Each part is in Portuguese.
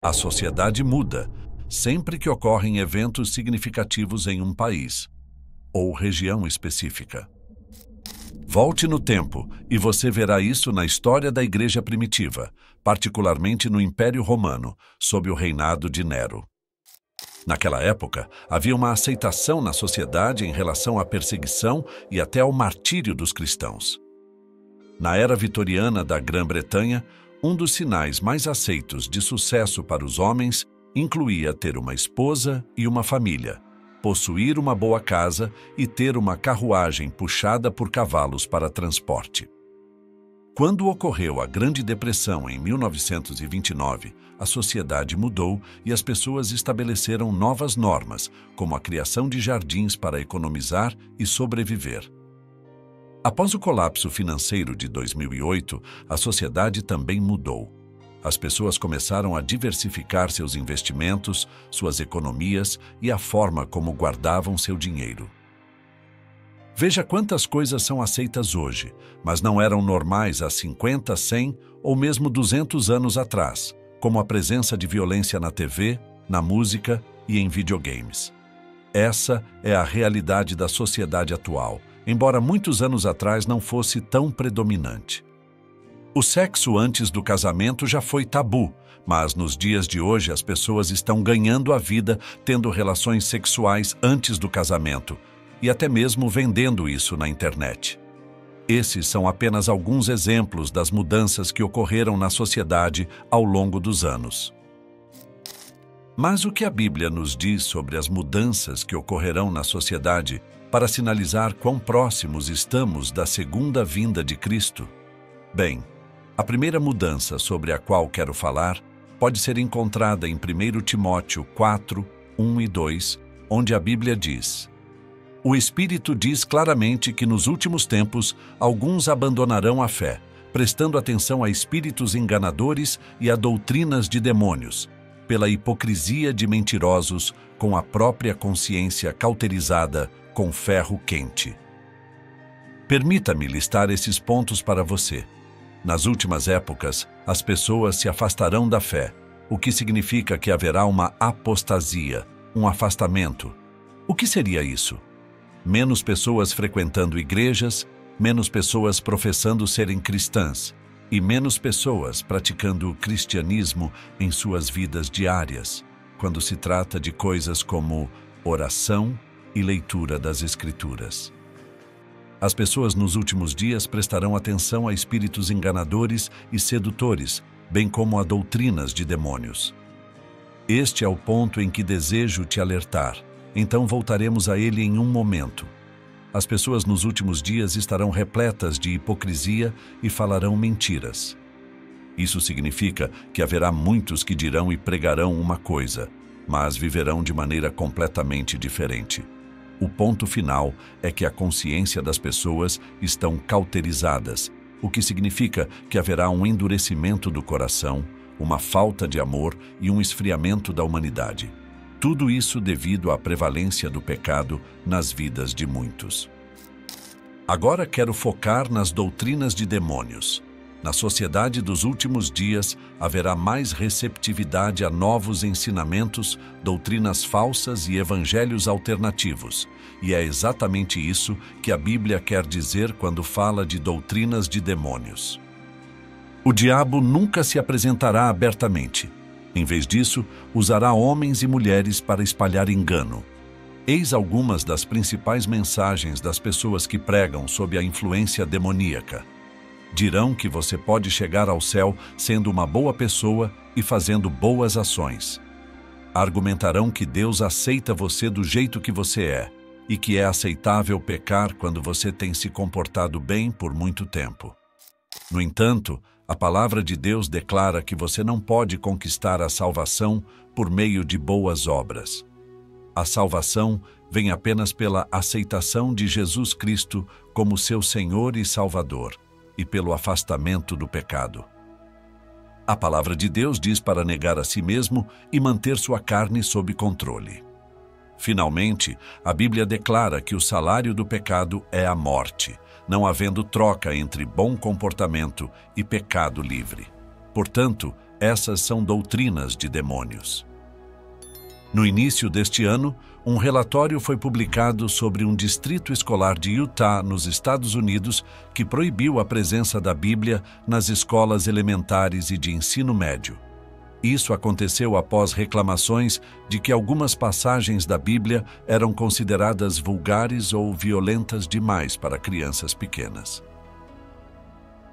A sociedade muda sempre que ocorrem eventos significativos em um país ou região específica. Volte no tempo e você verá isso na história da Igreja primitiva, particularmente no Império Romano, sob o reinado de Nero. Naquela época, havia uma aceitação na sociedade em relação à perseguição e até ao martírio dos cristãos. Na era vitoriana da Grã-Bretanha, um dos sinais mais aceitos de sucesso para os homens incluía ter uma esposa e uma família, possuir uma boa casa e ter uma carruagem puxada por cavalos para transporte. Quando ocorreu a Grande Depressão em 1929, a sociedade mudou e as pessoas estabeleceram novas normas, como a criação de jardins para economizar e sobreviver. Após o colapso financeiro de 2008, a sociedade também mudou. As pessoas começaram a diversificar seus investimentos, suas economias e a forma como guardavam seu dinheiro. Veja quantas coisas são aceitas hoje, mas não eram normais há 50, 100 ou mesmo 200 anos atrás, como a presença de violência na TV, na música e em videogames. Essa é a realidade da sociedade atual, embora muitos anos atrás não fosse tão predominante. O sexo antes do casamento já foi tabu, mas nos dias de hoje as pessoas estão ganhando a vida tendo relações sexuais antes do casamento e até mesmo vendendo isso na internet. Esses são apenas alguns exemplos das mudanças que ocorreram na sociedade ao longo dos anos. Mas o que a Bíblia nos diz sobre as mudanças que ocorrerão na sociedade para sinalizar quão próximos estamos da segunda vinda de Cristo? Bem, a primeira mudança sobre a qual quero falar pode ser encontrada em 1 Timóteo 4, 1 e 2, onde a Bíblia diz: O Espírito diz claramente que nos últimos tempos alguns abandonarão a fé, prestando atenção a espíritos enganadores e a doutrinas de demônios, pela hipocrisia de mentirosos com a própria consciência cauterizada com ferro quente. Permita-me listar esses pontos para você. Nas últimas épocas, as pessoas se afastarão da fé, o que significa que haverá uma apostasia, um afastamento. O que seria isso? Menos pessoas frequentando igrejas, menos pessoas professando serem cristãs e menos pessoas praticando o cristianismo em suas vidas diárias, quando se trata de coisas como oração e leitura das Escrituras. As pessoas nos últimos dias prestarão atenção a espíritos enganadores e sedutores, bem como a doutrinas de demônios. Este é o ponto em que desejo te alertar, então voltaremos a ele em um momento. As pessoas nos últimos dias estarão repletas de hipocrisia e falarão mentiras. Isso significa que haverá muitos que dirão e pregarão uma coisa, mas viverão de maneira completamente diferente. O ponto final é que a consciência das pessoas estão cauterizadas, o que significa que haverá um endurecimento do coração, uma falta de amor e um esfriamento da humanidade. Tudo isso devido à prevalência do pecado nas vidas de muitos. Agora quero focar nas doutrinas de demônios. Na sociedade dos últimos dias, haverá mais receptividade a novos ensinamentos, doutrinas falsas e evangelhos alternativos. E é exatamente isso que a Bíblia quer dizer quando fala de doutrinas de demônios. O diabo nunca se apresentará abertamente. Em vez disso, usará homens e mulheres para espalhar engano. Eis algumas das principais mensagens das pessoas que pregam sob a influência demoníaca. Dirão que você pode chegar ao céu sendo uma boa pessoa e fazendo boas ações. Argumentarão que Deus aceita você do jeito que você é e que é aceitável pecar quando você tem se comportado bem por muito tempo. No entanto, a palavra de Deus declara que você não pode conquistar a salvação por meio de boas obras. A salvação vem apenas pela aceitação de Jesus Cristo como seu Senhor e Salvador, e pelo afastamento do pecado. A palavra de Deus diz para negar a si mesmo e manter sua carne sob controle. Finalmente, a Bíblia declara que o salário do pecado é a morte, não havendo troca entre bom comportamento e pecado livre. Portanto, essas são doutrinas de demônios. No início deste ano, um relatório foi publicado sobre um distrito escolar de Utah, nos Estados Unidos, que proibiu a presença da Bíblia nas escolas elementares e de ensino médio. Isso aconteceu após reclamações de que algumas passagens da Bíblia eram consideradas vulgares ou violentas demais para crianças pequenas.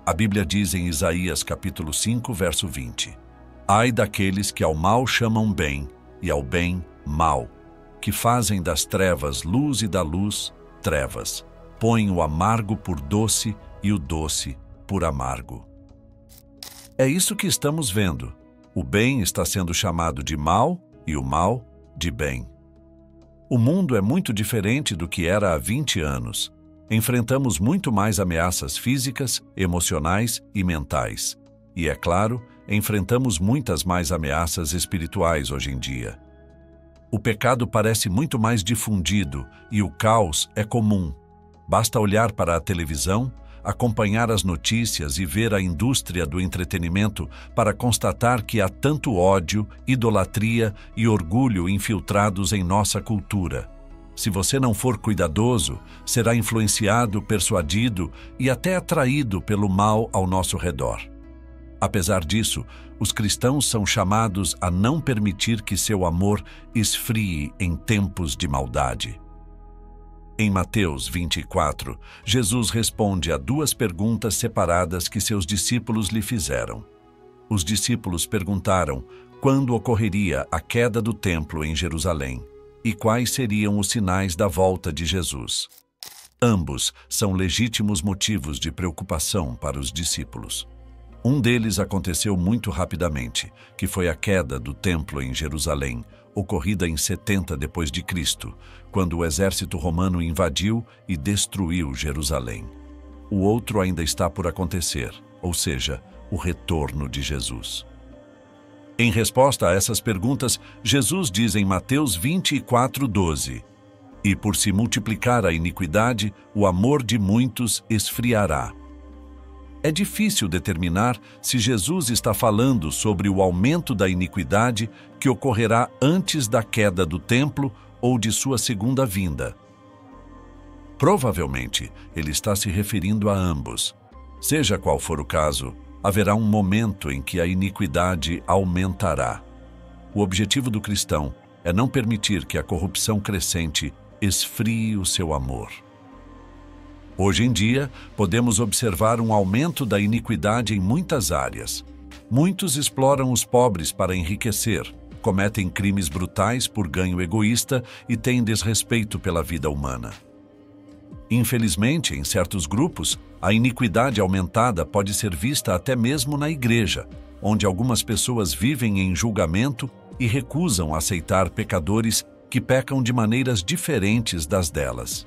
A Bíblia diz em Isaías capítulo 5, verso 20: Ai daqueles que ao mal chamam bem e ao bem mal, que fazem das trevas luz e da luz trevas, põem o amargo por doce e o doce por amargo. É isso que estamos vendo. O bem está sendo chamado de mal e o mal de bem. O mundo é muito diferente do que era há 20 anos. Enfrentamos muito mais ameaças físicas, emocionais e mentais. E, é claro, enfrentamos muitas mais ameaças espirituais hoje em dia. O pecado parece muito mais difundido e o caos é comum. Basta olhar para a televisão, acompanhar as notícias e ver a indústria do entretenimento para constatar que há tanto ódio, idolatria e orgulho infiltrados em nossa cultura. Se você não for cuidadoso, será influenciado, persuadido e até atraído pelo mal ao nosso redor. Apesar disso, os cristãos são chamados a não permitir que seu amor esfrie em tempos de maldade. Em Mateus 24, Jesus responde a duas perguntas separadas que seus discípulos lhe fizeram. Os discípulos perguntaram quando ocorreria a queda do templo em Jerusalém e quais seriam os sinais da volta de Jesus. Ambos são legítimos motivos de preocupação para os discípulos. Um deles aconteceu muito rapidamente, que foi a queda do templo em Jerusalém, ocorrida em 70 d.C., quando o exército romano invadiu e destruiu Jerusalém. O outro ainda está por acontecer, ou seja, o retorno de Jesus. Em resposta a essas perguntas, Jesus diz em Mateus 24:12: E por se multiplicar a iniquidade, o amor de muitos esfriará. É difícil determinar se Jesus está falando sobre o aumento da iniquidade que ocorrerá antes da queda do templo ou de sua segunda vinda. Provavelmente, ele está se referindo a ambos. Seja qual for o caso, haverá um momento em que a iniquidade aumentará. O objetivo do cristão é não permitir que a corrupção crescente esfrie o seu amor. Hoje em dia, podemos observar um aumento da iniquidade em muitas áreas. Muitos exploram os pobres para enriquecer, cometem crimes brutais por ganho egoísta e têm desrespeito pela vida humana. Infelizmente, em certos grupos, a iniquidade aumentada pode ser vista até mesmo na igreja, onde algumas pessoas vivem em julgamento e recusam aceitar pecadores que pecam de maneiras diferentes das delas.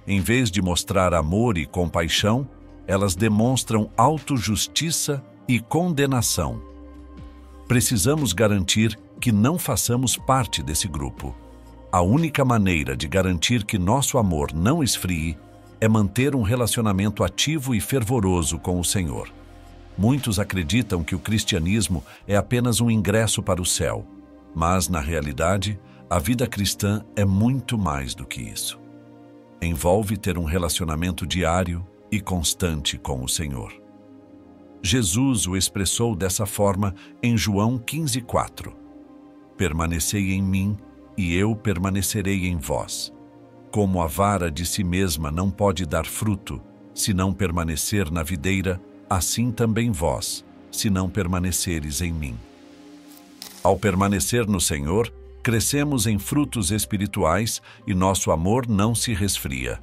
Em vez de mostrar amor e compaixão, elas demonstram autojustiça e condenação. Precisamos garantir que não façamos parte desse grupo. A única maneira de garantir que nosso amor não esfrie é manter um relacionamento ativo e fervoroso com o Senhor. Muitos acreditam que o cristianismo é apenas um ingresso para o céu, mas, na realidade, a vida cristã é muito mais do que isso. Envolve ter um relacionamento diário e constante com o Senhor. Jesus o expressou dessa forma em João 15:4. Permanecei em mim e eu permanecerei em vós. Como a vara de si mesma não pode dar fruto, se não permanecer na videira, assim também vós, se não permaneceres em mim. Ao permanecer no Senhor, crescemos em frutos espirituais e nosso amor não se resfria.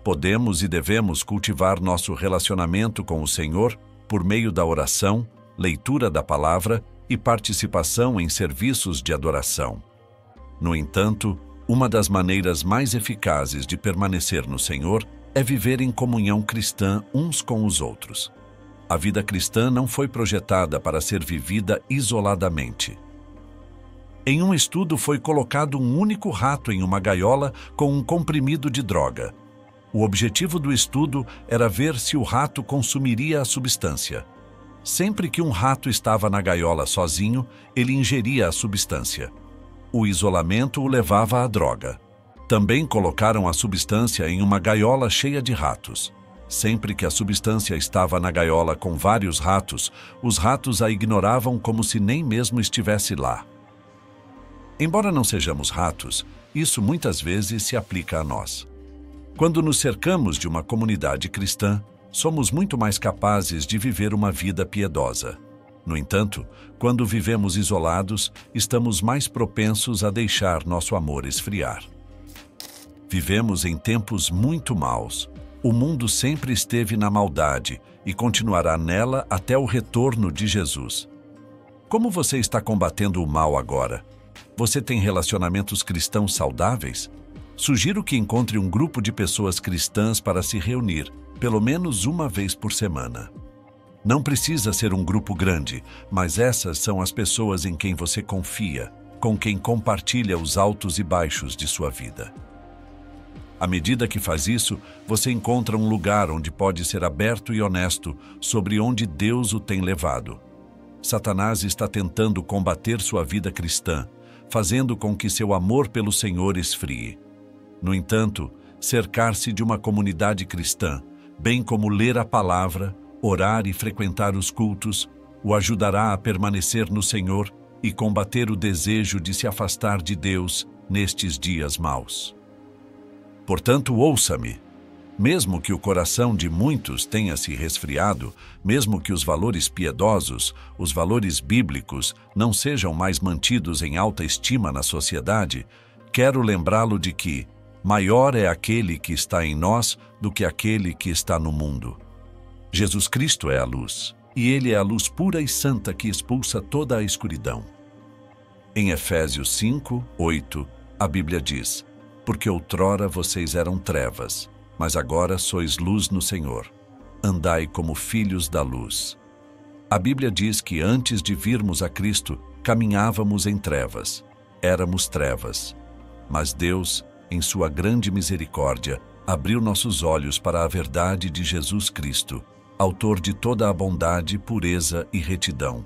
Podemos e devemos cultivar nosso relacionamento com o Senhor por meio da oração, leitura da palavra e participação em serviços de adoração. No entanto, uma das maneiras mais eficazes de permanecer no Senhor é viver em comunhão cristã uns com os outros. A vida cristã não foi projetada para ser vivida isoladamente. Em um estudo foi colocado um único rato em uma gaiola com um comprimido de droga. O objetivo do estudo era ver se o rato consumiria a substância. Sempre que um rato estava na gaiola sozinho, ele ingeria a substância. O isolamento o levava à droga. Também colocaram a substância em uma gaiola cheia de ratos. Sempre que a substância estava na gaiola com vários ratos, os ratos a ignoravam como se nem mesmo estivesse lá. Embora não sejamos ratos, isso muitas vezes se aplica a nós. Quando nos cercamos de uma comunidade cristã, somos muito mais capazes de viver uma vida piedosa. No entanto, quando vivemos isolados, estamos mais propensos a deixar nosso amor esfriar. Vivemos em tempos muito maus. O mundo sempre esteve na maldade e continuará nela até o retorno de Jesus. Como você está combatendo o mal agora? Você tem relacionamentos cristãos saudáveis? Sugiro que encontre um grupo de pessoas cristãs para se reunir, pelo menos uma vez por semana. Não precisa ser um grupo grande, mas essas são as pessoas em quem você confia, com quem compartilha os altos e baixos de sua vida. À medida que faz isso, você encontra um lugar onde pode ser aberto e honesto sobre onde Deus o tem levado. Satanás está tentando combater sua vida cristã, fazendo com que seu amor pelo Senhor esfrie. No entanto, cercar-se de uma comunidade cristã, bem como ler a palavra, orar e frequentar os cultos, o ajudará a permanecer no Senhor e combater o desejo de se afastar de Deus nestes dias maus. Portanto, ouça-me. Mesmo que o coração de muitos tenha se resfriado, mesmo que os valores piedosos, os valores bíblicos, não sejam mais mantidos em alta estima na sociedade, quero lembrá-lo de que maior é aquele que está em nós do que aquele que está no mundo. Jesus Cristo é a luz, e Ele é a luz pura e santa que expulsa toda a escuridão. Em Efésios 5:8, a Bíblia diz: porque outrora vocês eram trevas, mas agora sois luz no Senhor. Andai como filhos da luz. A Bíblia diz que antes de virmos a Cristo, caminhávamos em trevas. Éramos trevas. Mas Deus, em sua grande misericórdia, abriu nossos olhos para a verdade de Jesus Cristo, autor de toda a bondade, pureza e retidão.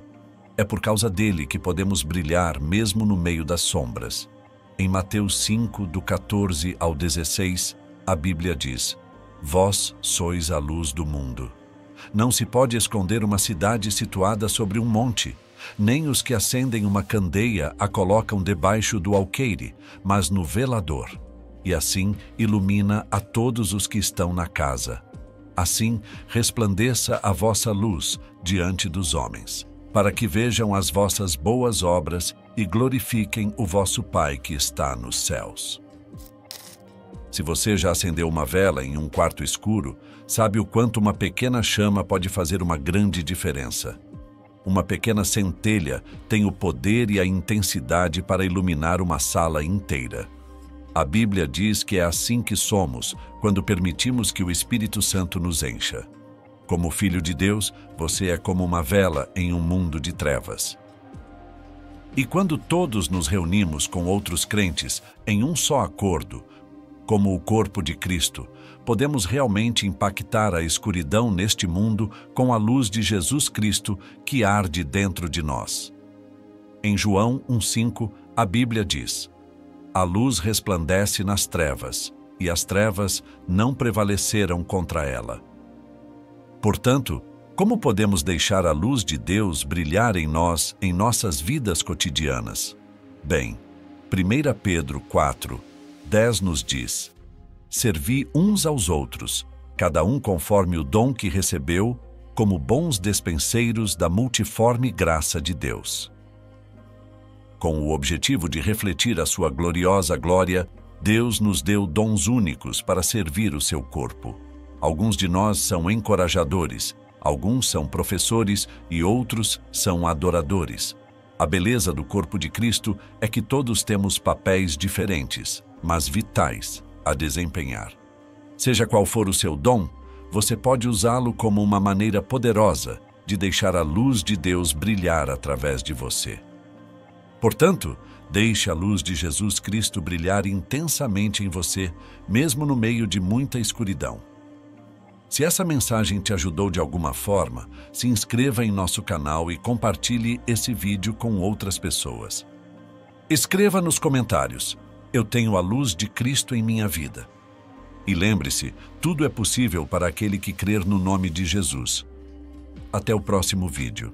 É por causa dele que podemos brilhar mesmo no meio das sombras. Em Mateus 5, do 14 ao 16, a Bíblia diz: vós sois a luz do mundo. Não se pode esconder uma cidade situada sobre um monte, nem os que acendem uma candeia a colocam debaixo do alqueire, mas no velador, e assim ilumina a todos os que estão na casa. Assim resplandeça a vossa luz diante dos homens, para que vejam as vossas boas obras e glorifiquem o vosso Pai que está nos céus. Se você já acendeu uma vela em um quarto escuro, sabe o quanto uma pequena chama pode fazer uma grande diferença. Uma pequena centelha tem o poder e a intensidade para iluminar uma sala inteira. A Bíblia diz que é assim que somos quando permitimos que o Espírito Santo nos encha. Como filho de Deus, você é como uma vela em um mundo de trevas. E quando todos nos reunimos com outros crentes em um só acordo, como o corpo de Cristo, podemos realmente impactar a escuridão neste mundo com a luz de Jesus Cristo que arde dentro de nós. Em João 1,5, a Bíblia diz: a luz resplandece nas trevas, e as trevas não prevaleceram contra ela. Portanto, como podemos deixar a luz de Deus brilhar em nós, em nossas vidas cotidianas? Bem, 1 Pedro 4:10 nos diz: servi uns aos outros, cada um conforme o dom que recebeu, como bons despenseiros da multiforme graça de Deus. Com o objetivo de refletir a sua gloriosa glória, Deus nos deu dons únicos para servir o seu corpo. Alguns de nós são encorajadores, alguns são professores e outros são adoradores. A beleza do corpo de Cristo é que todos temos papéis diferentes, mas vitais, a desempenhar. Seja qual for o seu dom, você pode usá-lo como uma maneira poderosa de deixar a luz de Deus brilhar através de você. Portanto, deixe a luz de Jesus Cristo brilhar intensamente em você, mesmo no meio de muita escuridão. Se essa mensagem te ajudou de alguma forma, se inscreva em nosso canal e compartilhe esse vídeo com outras pessoas. Escreva nos comentários: eu tenho a luz de Cristo em minha vida. E lembre-se, tudo é possível para aquele que crer no nome de Jesus. Até o próximo vídeo.